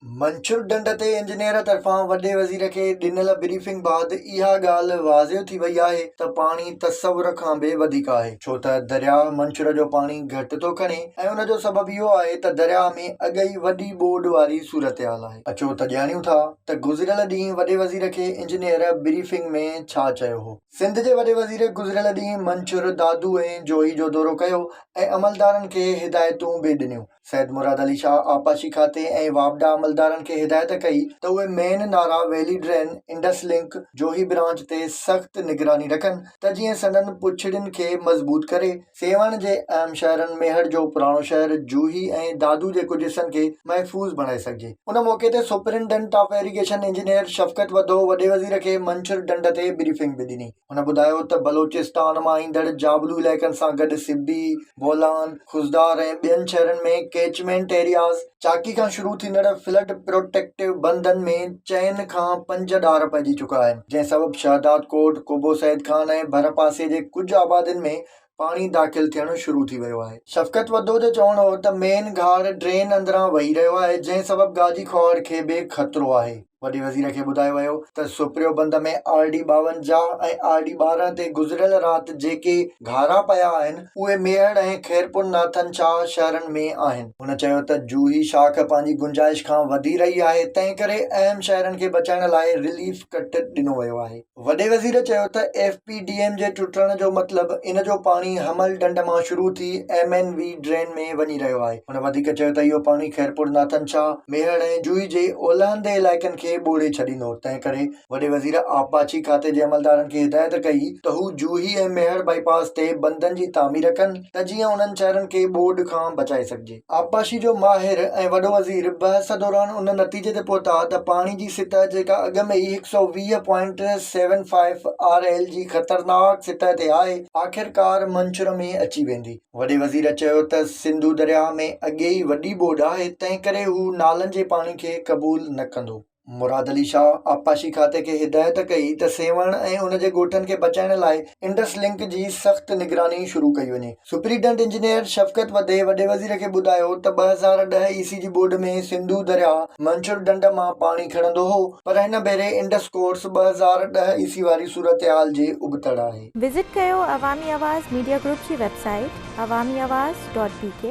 मंशूर ढंढ ते इंजीनियर तरफ़ां वॾे वज़ीर खे ॾिनल ब्रीफिंग बाद इहा ॻाल्हि वाज़िह थी वई आहे त पाणी तसवुर खां बि वधीक आहे, छो त दरियाह मंशूर जो पाणी घटि थो खणे ऐं उन जो सबबु इहो आहे त दरियाह में अॻई वॾी ॿोॾि वारी सूरतहाल आहे। अचो त ॼाणियूं था त गुज़िरियल ॾींहुं वॾे वज़ीर खे इंजीनियर ब्रीफिंग में छा चयो हो। सिंध जे वॾे वज़ीर गुज़िरियल ॾींहुं मंशूर, दादू ऐं जोही जो दौरो कयो ऐं अमलदारनि खे हिदायतूं बि ॾिनियूं। सैद मुराद अली शाह आपाशी खाते ऐं वापडा अमलदारनि खे हिदायत कई त उहे main Nara, valley drain, Indus link, जोही ब्रांच ते सख़्त निगरानी रखनि त जीअं संदनि पुछड़ियुनि खे मज़बूत करे सेवण जे अहम शहरनि मेहर जो पुराणो शहर, जूही ऐं दादू जे कुझु हिसनि खे महफ़ूज़ बणाए सघिजे। उन मौक़े ते सुपरिंटेंडेंट ऑफ इरिगेशन इंजीनियर शफ़क़त वधो वॾे वज़ीर खे मंशूर ढंढ ते ब्रीफिंग बि ॾिनी। हुन ॿुधायो त बलोचिस्तान मां ईंदड़ जाबलू इलाइक़नि सां गॾु सिब्बी, बोलान, खुज़दार ऐं ॿियनि शहरनि में कैचमेंट एरियाज़, चाकी खां शुरू थींदड़ फ्लड प्रोटेक्टिव बंदनि में चइनि खां 5 ॾार पइजी चुका आहिनि, जंहिं सबबु शहदाद कोट, कुबो सैद खान ऐं भर पासे जे कुझु आबादियुनि में पाणी दाख़िल थियणु शुरू थी वियो आहे। शफ़क़त वधो जो चवणु हो त मेन घार ड्रेन अंदिरां वही रहियो आहे, जंहिं सबबु गाजी खोड़ खे बि ख़तरो आहे। वॾे वज़ीर खे ॿुधायो वियो त सुप्रियो बंद में RD 52 ऐं RD 12 ते गुज़िरियल राति जेके घारा पिया आहिनि उहे मेहड़ ऐं खैरपुर नाथन शाह शहरनि में आहिनि। हुन चयो त जूही शाख पंहिंजी गुंजाइश खां वधी रही आहे, तंहिं करे अहम शहरनि खे बचाइण लाइ रिलीफ कट ॾिनो वियो आहे। वॾे वज़ीर चयो त FPDM जे टुटण जो मतिलबु इन जो पाणी हमल ढंढ मां शुरू थी MNV ड्रेन में वञी रहियो आहे। हुन वधीक चयो त इहो पाणी खैरपुर नाथन शाह, मेहड़ ऐं जूही जे ओलहंदे इलाइक़नि खे ॿोड़े छॾींदो। तंहिं करे वॾे वज़ीर आपाची खाते जे अमलदारनि खे हिदायत कई त हू जूही ऐं मेहड़ बाईपास ते बंदनि जी तामीर कनि त जीअं उन्हनि शहरनि खे ॿोॾि खां बचाए सघिजे। आपाशी जो माहिर ऐं वॾो वज़ीर बहस दौरान उन नतीजे ते पहुता त पाणी जी सतह जेका अॻ में ई 120.75 RL जी ख़तरनाक सतह ते आहे, आख़िरकार मंशूर में अची वेंदी। वॾे वज़ीर चयो त सिंधु दरियाह में अॻे ई वॾी ॿोॾि आहे, तंहिं करे हू नालनि जे पाणी खे क़बूल न कंदो। मुराद अली शाह आपाशी खाते खे हिदायत कई त सेवण ऐं उन जे ॻोठनि खे बचाइण लाइ इंडस लिंक जी सख़्त निगरानी शुरू कई वञे। सुपरिंटेंडेंट इंजीनियर शफ़क़त वधे वॾे वज़ीर खे ॿुधायो त 2010 ईसी जी ॿोॾि में सिंधु दरियाह मंशूर ढंढ मां पाणी खणंदो हो, पर हिन भेरे इंडस कोर्स 2010 ईसी वारी सूरतहाल जे उबतड़ आहे। विज़िट कयो अवामी आवाज़ मीडिया ग्रुप जी वेबसाइट awamiawaz.pk